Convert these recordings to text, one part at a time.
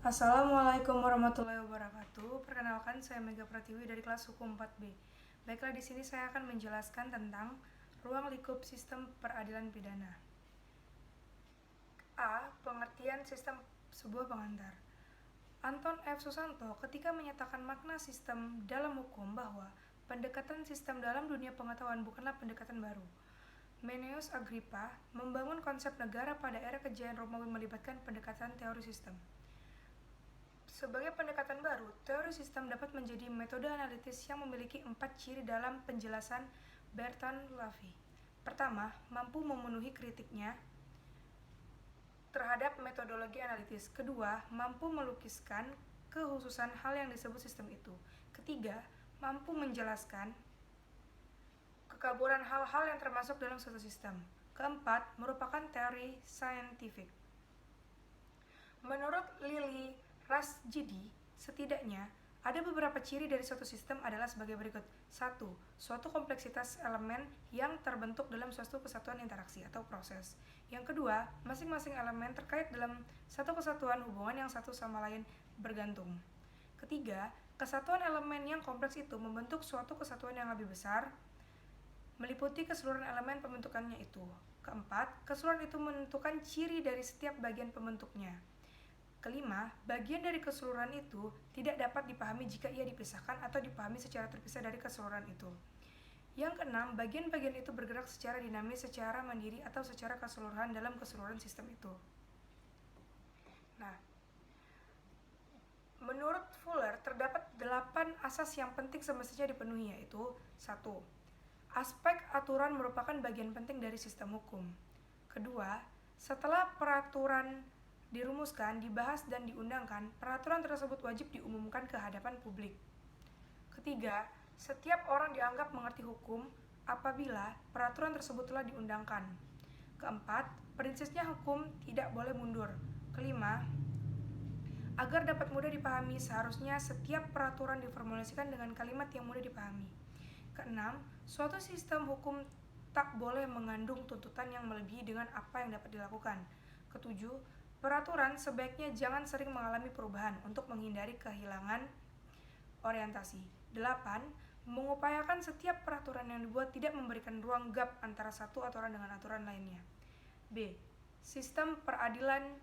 Assalamualaikum warahmatullahi wabarakatuh. Perkenalkan, saya Mega Pratiwi dari kelas Hukum 4B. Baiklah, di sini saya akan menjelaskan tentang ruang lingkup sistem peradilan pidana. A. Pengertian sistem sebuah pengantar. Anton F. Susanto ketika menyatakan makna sistem dalam hukum bahwa pendekatan sistem dalam dunia pengetahuan bukanlah pendekatan baru. Meneus Agrippa membangun konsep negara pada era kejayaan Romawi melibatkan pendekatan teori sistem. Sebagai pendekatan baru, teori sistem dapat menjadi metode analitis yang memiliki 4 ciri dalam penjelasan Bertrand Lavie. Pertama, mampu memenuhi kritiknya terhadap metodologi analitis. Kedua, mampu melukiskan kekhususan hal yang disebut sistem itu. Ketiga, mampu menjelaskan kekaburan hal-hal yang termasuk dalam suatu sistem. Keempat, merupakan teori saintifik. Menurut Lili Rasjidi, setidaknya ada beberapa ciri dari suatu sistem adalah sebagai berikut. 1. Suatu kompleksitas elemen yang terbentuk dalam suatu kesatuan interaksi atau proses. Yang kedua, masing-masing elemen terkait dalam satu kesatuan hubungan yang satu sama lain bergantung. Ketiga, kesatuan elemen yang kompleks itu membentuk suatu kesatuan yang lebih besar, meliputi keseluruhan elemen pembentukannya itu. Keempat, keseluruhan itu menentukan ciri dari setiap bagian pembentuknya. Kelima, bagian dari keseluruhan itu tidak dapat dipahami jika ia dipisahkan atau dipahami secara terpisah dari keseluruhan itu. Yang keenam, bagian-bagian itu bergerak secara dinamis, secara mandiri, atau secara keseluruhan dalam keseluruhan sistem itu. Nah, menurut Fuller, terdapat 8 asas yang penting semestinya dipenuhi, yaitu 1. Aspek aturan merupakan bagian penting dari sistem hukum. Kedua, setelah peraturan dirumuskan, dibahas, dan diundangkan, peraturan tersebut wajib diumumkan ke hadapan publik. Ketiga, setiap orang dianggap mengerti hukum apabila peraturan tersebut telah diundangkan. Keempat, prinsipnya hukum tidak boleh mundur. Kelima, agar dapat mudah dipahami, seharusnya setiap peraturan diformulasikan dengan kalimat yang mudah dipahami. Keenam, suatu sistem hukum tak boleh mengandung tuntutan yang melebihi dengan apa yang dapat dilakukan. Ketujuh, peraturan sebaiknya jangan sering mengalami perubahan untuk menghindari kehilangan orientasi. 8. Mengupayakan setiap peraturan yang dibuat tidak memberikan ruang gap antara satu aturan dengan aturan lainnya. B. Sistem peradilan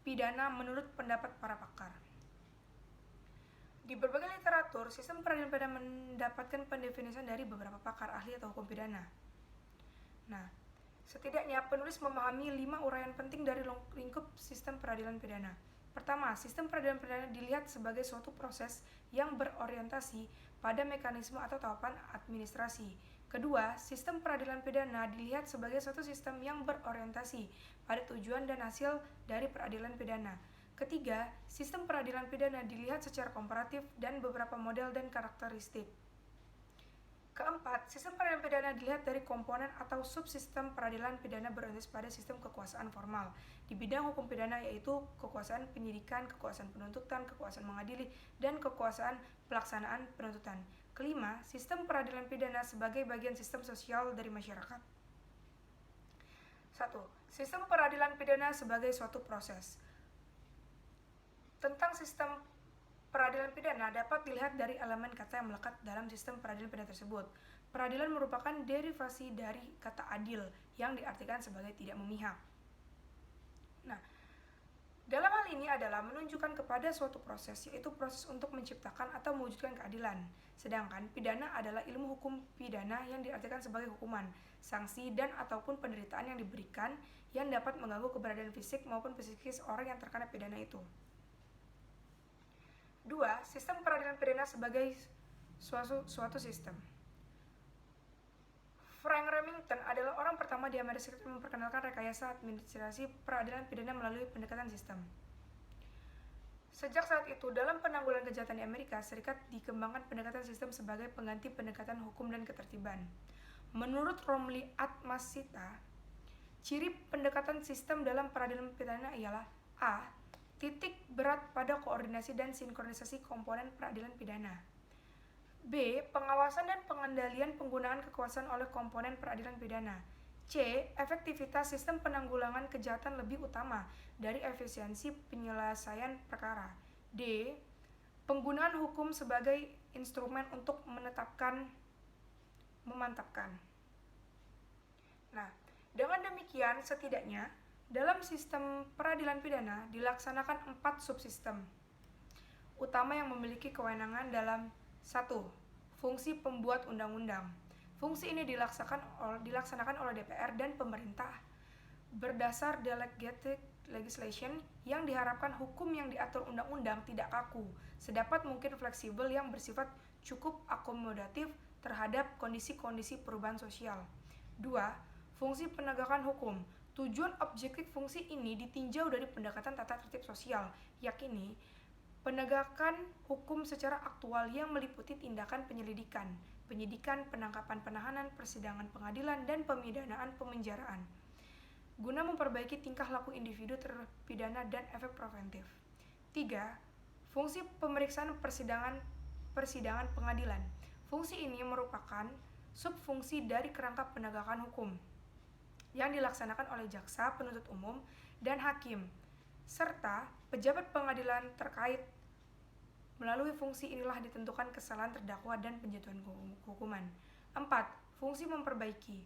pidana menurut pendapat para pakar. Di berbagai literatur, sistem peradilan pidana mendapatkan pendefinisian dari beberapa pakar ahli atau hukum pidana. Nah, setidaknya penulis memahami 5 uraian penting dari lingkup sistem peradilan pidana. Pertama, sistem peradilan pidana dilihat sebagai suatu proses yang berorientasi pada mekanisme atau tahapan administrasi. Kedua, sistem peradilan pidana dilihat sebagai suatu sistem yang berorientasi pada tujuan dan hasil dari peradilan pidana. Ketiga, sistem peradilan pidana dilihat secara komparatif dan beberapa model dan karakteristik. Keempat, sistem peradilan pidana dilihat dari komponen atau subsistem peradilan pidana berorientasi pada sistem kekuasaan formal di bidang hukum pidana, yaitu kekuasaan penyidikan, kekuasaan penuntutan, kekuasaan mengadili, dan kekuasaan pelaksanaan penuntutan. Kelima, sistem peradilan pidana sebagai bagian sistem sosial dari masyarakat. 1. Sistem peradilan pidana sebagai suatu proses. Tentang sistem peradilan pidana dapat dilihat dari elemen kata yang melekat dalam sistem peradilan pidana tersebut. Peradilan merupakan derivasi dari kata adil yang diartikan sebagai tidak memihak. Nah, dalam hal ini adalah menunjukkan kepada suatu proses, yaitu proses untuk menciptakan atau mewujudkan keadilan. Sedangkan pidana adalah ilmu hukum pidana yang diartikan sebagai hukuman, sanksi, dan ataupun penderitaan yang diberikan yang dapat mengganggu keberadaan fisik maupun psikis orang yang terkena pidana itu. 2. Sistem peradilan pidana sebagai suatu sistem. Frank Remington adalah orang pertama di Amerika Serikat yang memperkenalkan rekayasa administrasi peradilan pidana melalui pendekatan sistem. Sejak saat itu, dalam penanggulangan kejahatan di Amerika Serikat dikembangkan pendekatan sistem sebagai pengganti pendekatan hukum dan ketertiban. Menurut Romley Atmasita, ciri pendekatan sistem dalam peradilan pidana ialah A. Titik berat pada koordinasi dan sinkronisasi komponen peradilan pidana. B. Pengawasan dan pengendalian penggunaan kekuasaan oleh komponen peradilan pidana. C. Efektivitas sistem penanggulangan kejahatan lebih utama dari efisiensi penyelesaian perkara. D. Penggunaan hukum sebagai instrumen untuk memantapkan. Nah, dengan demikian setidaknya dalam sistem peradilan pidana dilaksanakan 4 subsistem utama yang memiliki kewenangan dalam 1. Fungsi pembuat undang-undang. Fungsi ini dilaksanakan oleh DPR dan pemerintah berdasar delegated legislation yang diharapkan hukum yang diatur undang-undang tidak kaku, sedapat mungkin fleksibel yang bersifat cukup akomodatif terhadap kondisi-kondisi perubahan sosial. 2. Fungsi penegakan hukum. Tujuan objektif fungsi ini ditinjau dari pendekatan tata tertib sosial, yakni penegakan hukum secara aktual yang meliputi tindakan penyelidikan, penyidikan, penangkapan, penahanan, persidangan pengadilan, dan pemidanaan pemenjaraan, guna memperbaiki tingkah laku individu terpidana dan efek preventif. 3. Fungsi pemeriksaan persidangan pengadilan. Fungsi ini merupakan subfungsi dari kerangka penegakan hukum yang dilaksanakan oleh jaksa, penuntut umum, dan hakim, serta pejabat pengadilan terkait. Melalui fungsi inilah ditentukan kesalahan terdakwa dan penjatuhan hukuman. 4. Fungsi memperbaiki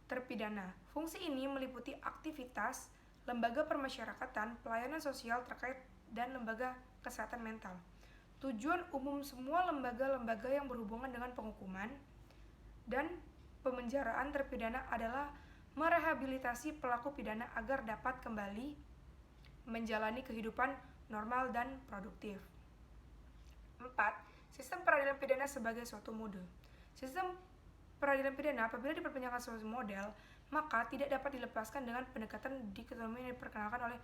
terpidana. Fungsi ini meliputi aktivitas lembaga permasyarakatan, pelayanan sosial terkait, dan lembaga kesehatan mental. Tujuan umum semua lembaga-lembaga yang berhubungan dengan penghukuman dan pemenjaraan terpidana adalah merehabilitasi pelaku pidana agar dapat kembali menjalani kehidupan normal dan produktif. 4. Sistem peradilan pidana sebagai suatu mode. Sistem peradilan pidana apabila diperpanjangkan suatu model, maka tidak dapat dilepaskan dengan pendekatan dikotomi yang diperkenalkan oleh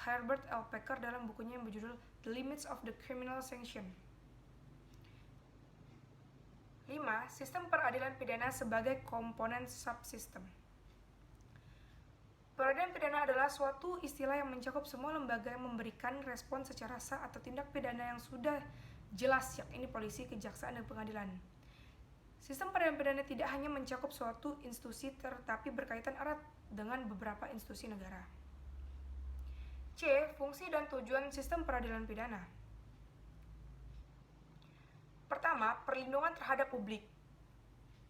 Herbert L. Packer dalam bukunya yang berjudul The Limits of the Criminal Sanction. 5. Sistem peradilan pidana sebagai komponen subsistem. Peradilan pidana adalah suatu istilah yang mencakup semua lembaga yang memberikan respon secara sah atau tindak pidana yang sudah jelas, yakni polisi, kejaksaan, dan pengadilan. Sistem peradilan pidana tidak hanya mencakup suatu institusi tetapi berkaitan erat dengan beberapa institusi negara. C. Fungsi dan tujuan sistem peradilan pidana. Pertama, perlindungan terhadap publik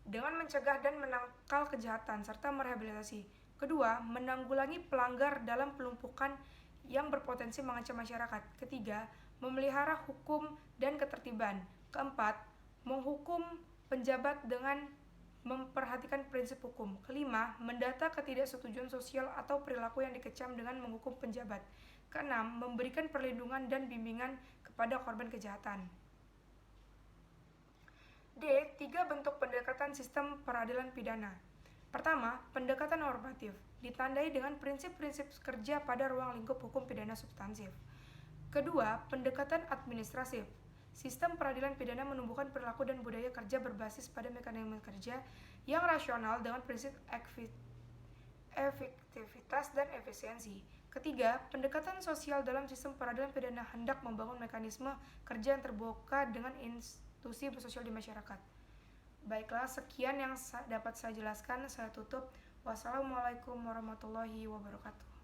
dengan mencegah dan menangkal kejahatan serta merehabilitasi. Kedua, menanggulangi pelanggar dalam pelumpukan yang berpotensi mengancam masyarakat. Ketiga, memelihara hukum dan ketertiban. Keempat, menghukum penjabat dengan memperhatikan prinsip hukum. Kelima, mendata ketidaksetujuan sosial atau perilaku yang dikecam dengan menghukum penjabat. Keenam, memberikan perlindungan dan bimbingan kepada korban kejahatan. D. 3 bentuk pendekatan sistem peradilan pidana. Pertama, pendekatan normatif, ditandai dengan prinsip-prinsip kerja pada ruang lingkup hukum pidana substansif. Kedua, pendekatan administratif. Sistem peradilan pidana menumbuhkan perilaku dan budaya kerja berbasis pada mekanisme kerja yang rasional dengan prinsip efektivitas dan efisiensi. Ketiga, pendekatan sosial dalam sistem peradilan pidana hendak membangun mekanisme kerja yang terbuka dengan institusi sosial di masyarakat. Baiklah, sekian yang dapat saya jelaskan. Saya tutup. Wassalamualaikum warahmatullahi wabarakatuh.